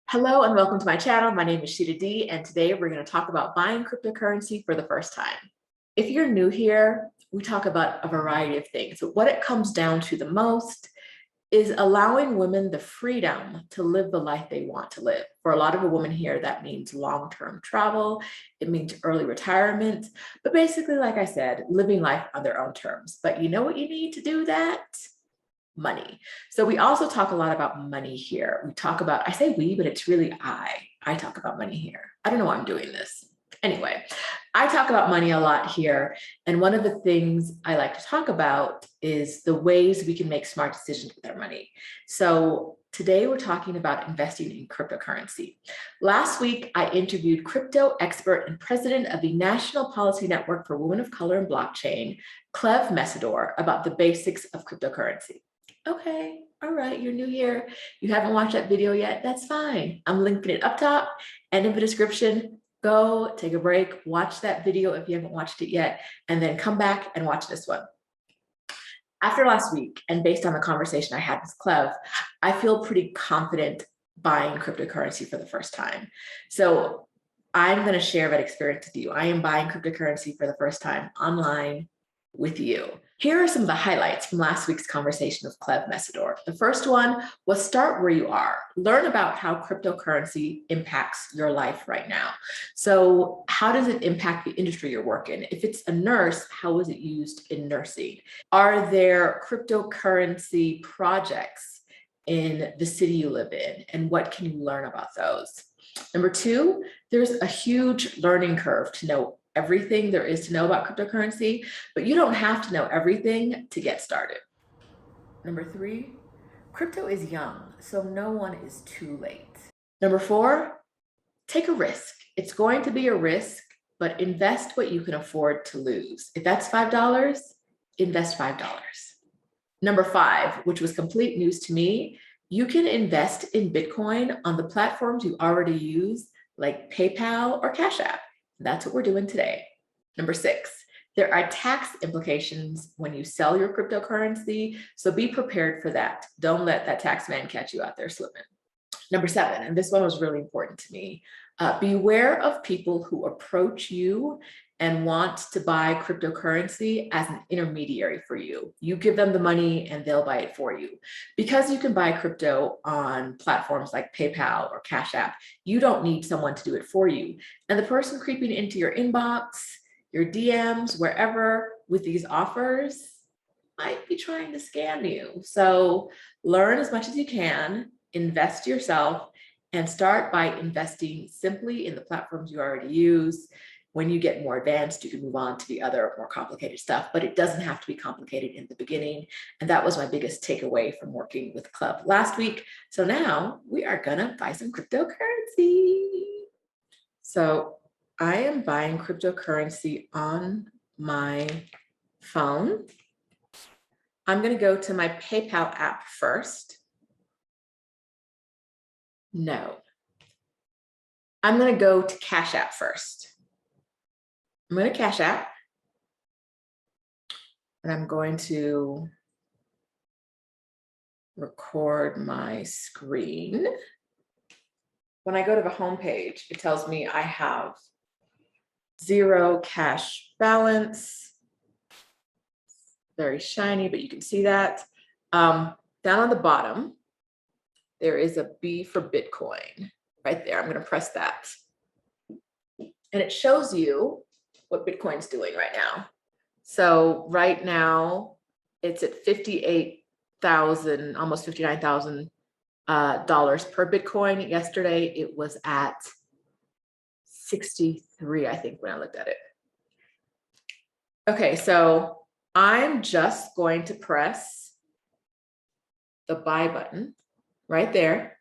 Hello and welcome to my channel. My name is Sheeta D, and today we're going to talk about buying cryptocurrency for the first time. If you're new here, we talk about a variety of things, but what it comes down to the most is allowing women the freedom to live the life they want to live. For a lot of the women here, that means long-term travel, it means early retirement, but basically, like I said, living life on their own terms. But you know what you need to do that? Money. So we also talk a lot about money here. We talk about, I say we, but it's really I talk about money here. I don't know why I'm doing this. Anyway, I talk about money a lot here. And one of the things I like to talk about is the ways we can make smart decisions with our money. So today we're talking about investing in cryptocurrency. Last week, I interviewed crypto expert and president of the National Policy Network for Women of Color and Blockchain, Cleve Mesidor, about the basics of cryptocurrency. Okay, all right, you're new here. You haven't watched that video yet, that's fine. I'm linking it up top and in the description. Go take a break, watch that video if you haven't watched it yet, and then come back and watch this one. After last week, and based on the conversation I had with Cleve, I feel pretty confident buying cryptocurrency for the first time. So I'm going to share that experience with you. I am buying cryptocurrency for the first time online with you. Here are some of the highlights from last week's conversation with Cleve Mesidor. The first one was start where you are. Learn about how cryptocurrency impacts your life right now. So how does it impact the industry you're working? If it's a nurse, how is it used in nursing? Are there cryptocurrency projects in the city you live in? And what can you learn about those? Number two, there's a huge learning curve to know everything there is to know about cryptocurrency, but you don't have to know everything to get started. Number three, crypto is young, so no one is too late. Number four, take a risk. It's going to be a risk, but invest what you can afford to lose. If that's $5, invest $5. Number five, which was complete news to me, you can invest in Bitcoin on the platforms you already use, like PayPal or Cash App. That's what we're doing today. Number six, there are tax implications when you sell your cryptocurrency, so be prepared for that. Don't let that tax man catch you out there slipping. Number seven, and this one was really important to me, beware of people who approach you and want to buy cryptocurrency as an intermediary for you. You give them the money and they'll buy it for you. Because you can buy crypto on platforms like PayPal or Cash App, you don't need someone to do it for you. And the person creeping into your inbox, your DMs, wherever with these offers might be trying to scam you. So learn as much as you can, invest yourself, and start by investing simply in the platforms you already use. When you get more advanced, you can move on to the other more complicated stuff, but it doesn't have to be complicated in the beginning. And that was my biggest takeaway from working with Cleve last week. So now we are gonna buy some cryptocurrency. So I am buying cryptocurrency on my phone. I'm gonna go to my PayPal app first. No. I'm gonna go to Cash App first. I'm going to Cash App, and I'm going to record my screen. When I go to the home page, it tells me I have 0 cash balance. Very shiny, but you can see that. Down on the bottom, there is a B for Bitcoin right there. I'm going to press that. And it shows you what Bitcoin's doing right now. So right now it's at 58,000, almost $59,000 per Bitcoin. Yesterday it was at 63, I think, when I looked at it. Okay, so I'm just going to press the buy button right there.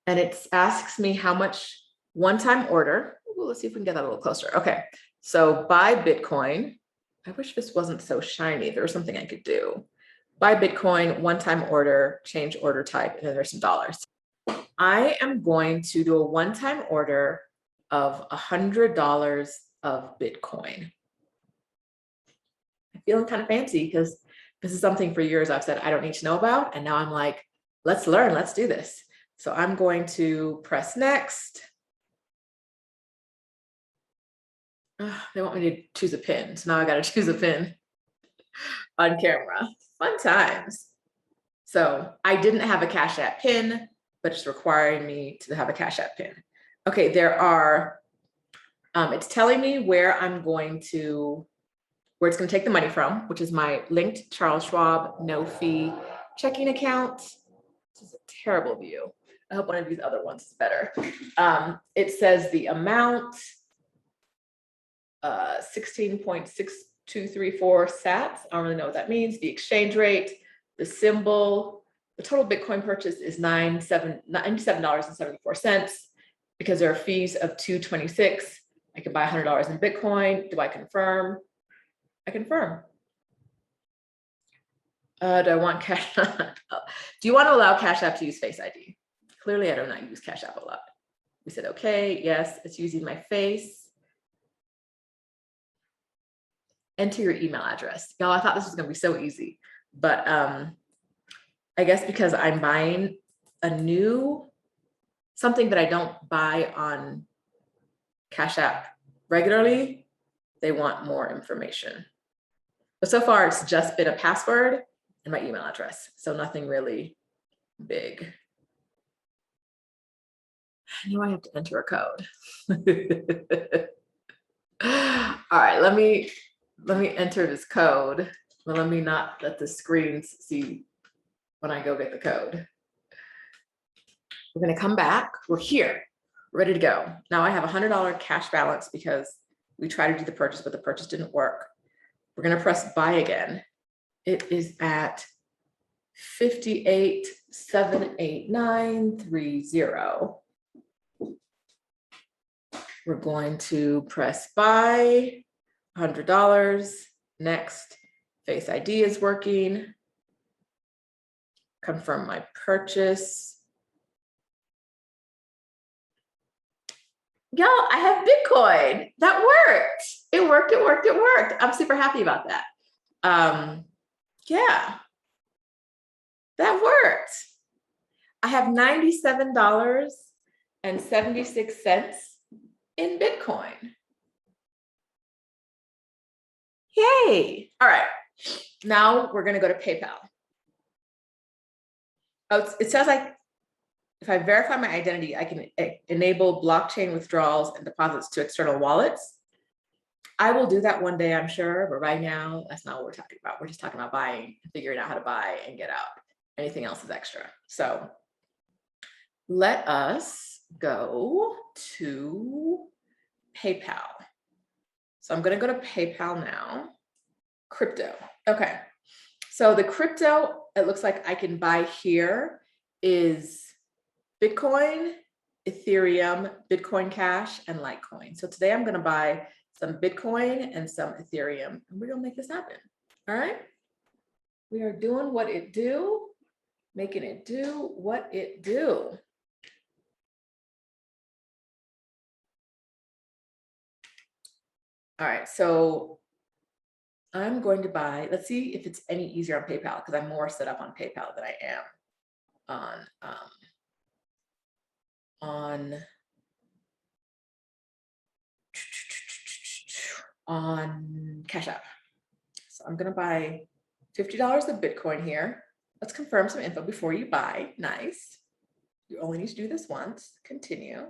And it asks me how much one-time order. Ooh, let's see if we can get that a little closer. Okay. So buy Bitcoin. I wish this wasn't so shiny. There was something I could do. Buy Bitcoin, one-time order, change order type, and then there's some dollars. I am going to do a one-time order of $100 of Bitcoin. I'm feeling kind of fancy because this is something for years I've said I don't need to know about. And now I'm like, let's learn, let's do this. So I'm going to press next. They want me to choose a pin. So now I got to choose a pin on camera. Fun times. So I didn't have a Cash App pin, but it's requiring me to have a Cash App pin. Okay, there are, it's telling me where it's going to take the money from, which is my linked Charles Schwab no fee checking account. This is a terrible view. I hope one of these other ones is better. It says the amount, 16.6234 sats. I don't really know what that means. The exchange rate, the symbol, the total Bitcoin purchase is $97.74 because there are fees of $226. I can buy $100 in Bitcoin. Do I confirm? I confirm. Do I want Cash App? Do you want to allow Cash App to use Face ID? Clearly, I do not use Cash App a lot. We said, okay, yes, it's using my face. Enter your email address. Y'all, I thought this was going to be so easy, but I guess because I'm buying something that I don't buy on Cash App regularly, they want more information. But so far, it's just been a password and my email address. So nothing really big. I know I have to enter a code. All right, let me enter this code, but let me not let the screens see when I go get the code. We're gonna come back, we're here, ready to go. Now I have a $100 cash balance because we tried to do the purchase, but the purchase didn't work. We're gonna press buy again. It is at 58,789.30. We're going to press buy, $100. Next, Face ID is working. Confirm my purchase. Y'all, I have Bitcoin. That worked. It worked. I'm super happy about that. Yeah, that worked. I have $97.76 in Bitcoin. Yay. All right. Now we're going to go to PayPal. Oh, it says if I verify my identity, I can enable blockchain withdrawals and deposits to external wallets. I will do that one day, I'm sure, but right now, that's not what we're talking about. We're just talking about buying, figuring out how to buy and get out. Anything else is extra. So let us go to PayPal. So I'm going to go to PayPal now. Crypto. Okay. So the crypto, it looks like I can buy here is Bitcoin, Ethereum, Bitcoin Cash, and Litecoin. So today I'm going to buy some Bitcoin and some Ethereum, and we're going to make this happen. All right. We are doing what it do, making it do what it do. All right. So I'm going to buy, let's see if it's any easier on PayPal because I'm more set up on PayPal than I am on Cash App. So I'm going to buy $50 of Bitcoin here. Let's confirm some info before you buy. Nice. You only need to do this once. Continue.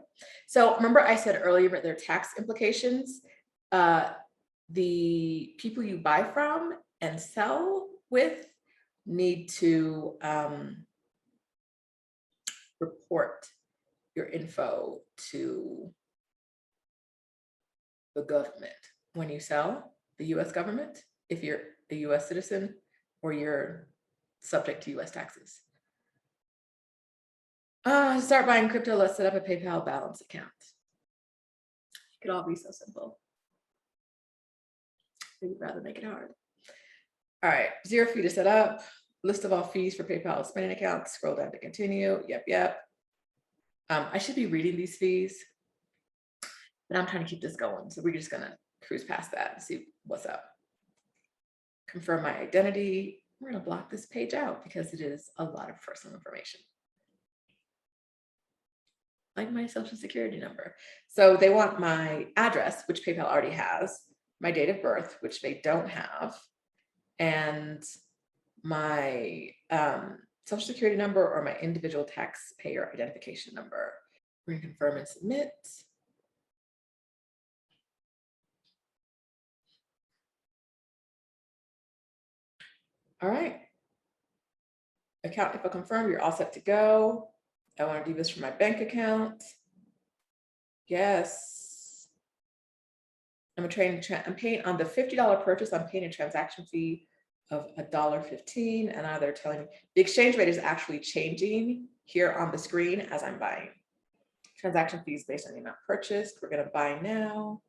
So remember I said earlier that there are tax implications. The people you buy from and sell with need to report your info to the government when you sell, the US government, if you're a US citizen or you're subject to US taxes. Start buying crypto, let's set up a PayPal balance account. It could all be so simple. We'd rather make it hard. All right, 0 fee to set up. List of all fees for PayPal spending accounts. Scroll down to continue. Yep. I should be reading these fees, but I'm trying to keep this going. So we're just gonna cruise past that and see what's up. Confirm my identity. We're gonna block this page out because it is a lot of personal information. like my social security number. So they want my address, which PayPal already has, my date of birth, which they don't have, and my social security number or my individual taxpayer identification number. We're gonna confirm and submit. All right. Account info confirmed, you're all set to go. I want to do this for my bank account. Yes. I'm paying on the $50 purchase, I'm paying a transaction fee of $1.15. And now they're telling me the exchange rate is actually changing here on the screen as I'm buying. Transaction fees based on the amount purchased. We're going to buy now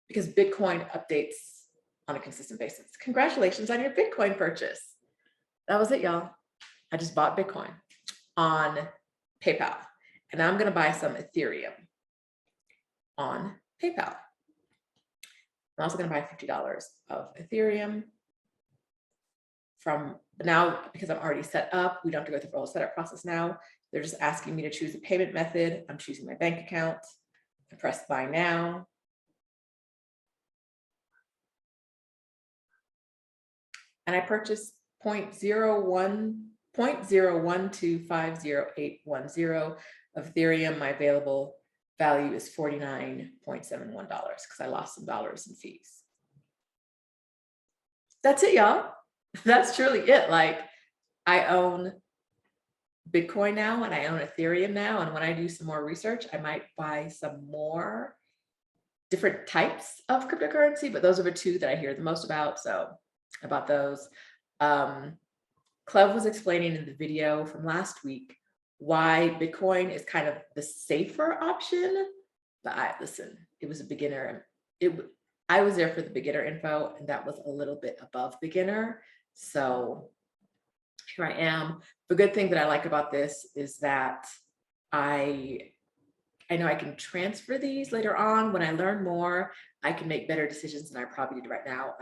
because Bitcoin updates on a consistent basis. Congratulations on your Bitcoin purchase. That was it, y'all. I just bought Bitcoin on PayPal, and I'm going to buy some Ethereum on PayPal. I'm also going to buy $50 of Ethereum from now, because I'm already set up. We don't have to go through the whole setup process now. They're just asking me to choose a payment method. I'm choosing my bank account. I press buy now. And I purchased 0.012508010 of Ethereum. My available value is $49.71 because I lost some dollars in fees. That's it, y'all. That's truly it. Like, I own Bitcoin now and I own Ethereum now. And when I do some more research, I might buy some more different types of cryptocurrency, but those are the two that I hear the most about. So I bought those. Cleve was explaining in the video from last week why Bitcoin is kind of the safer option, but listen, it was a beginner. I was there for the beginner info, and that was a little bit above beginner. So here I am. The good thing that I like about this is that I know I can transfer these later on. When I learn more, I can make better decisions than I probably do right now.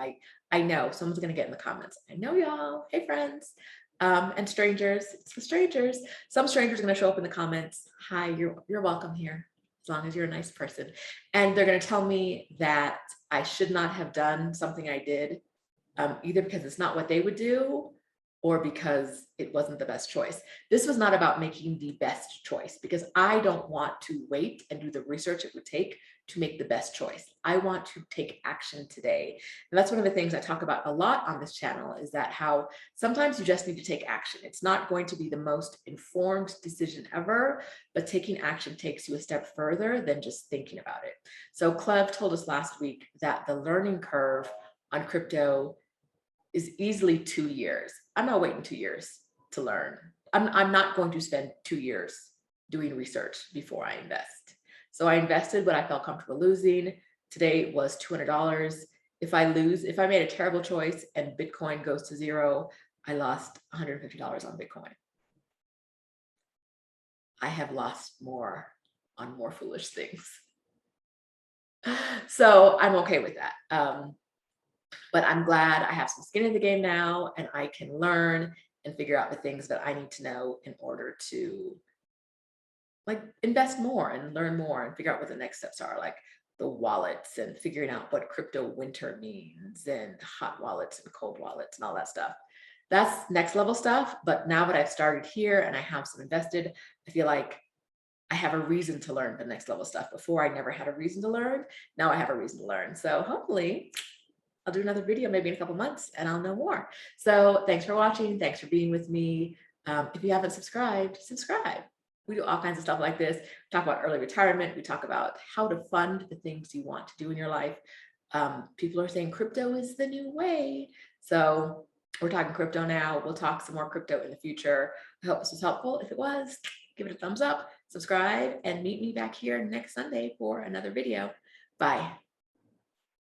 I know someone's going to get in the comments. I know y'all. Hey, friends. And strangers. It's for strangers. Some strangers are going to show up in the comments. Hi, you're welcome here, as long as you're a nice person. And they're going to tell me that I should not have done something I did, either because it's not what they would do, or because it wasn't the best choice. This was not about making the best choice, because I don't want to wait and do the research it would take to make the best choice. I want to take action today. And that's one of the things I talk about a lot on this channel, is that how sometimes you just need to take action. It's not going to be the most informed decision ever, but taking action takes you a step further than just thinking about it. So Cleve told us last week that the learning curve on crypto is easily 2 years. I'm not waiting 2 years to learn. I'm not going to spend 2 years doing research before I invest. So I invested what I felt comfortable losing. Today was $200. If I made a terrible choice and Bitcoin goes to zero, I lost $150 on Bitcoin. I have lost more on more foolish things. So I'm okay with that. But I'm glad I have some skin in the game now, and I can learn and figure out the things that I need to know in order to like invest more and learn more and figure out what the next steps are, like the wallets and figuring out what crypto winter means and hot wallets and cold wallets and all that stuff. That's next level stuff. But now that I've started here and I have some invested, I feel like I have a reason to learn the next level stuff. Before, I never had a reason to learn. Now I have a reason to learn. So hopefully I'll do another video maybe in a couple months and I'll know more. So thanks for watching. Thanks for being with me. If you haven't subscribed, subscribe. We do all kinds of stuff like this. We talk about early retirement. We talk about how to fund the things you want to do in your life. People are saying crypto is the new way. So we're talking crypto now. We'll talk some more crypto in the future. I hope this was helpful. If it was, give it a thumbs up, subscribe, and meet me back here next Sunday for another video. Bye.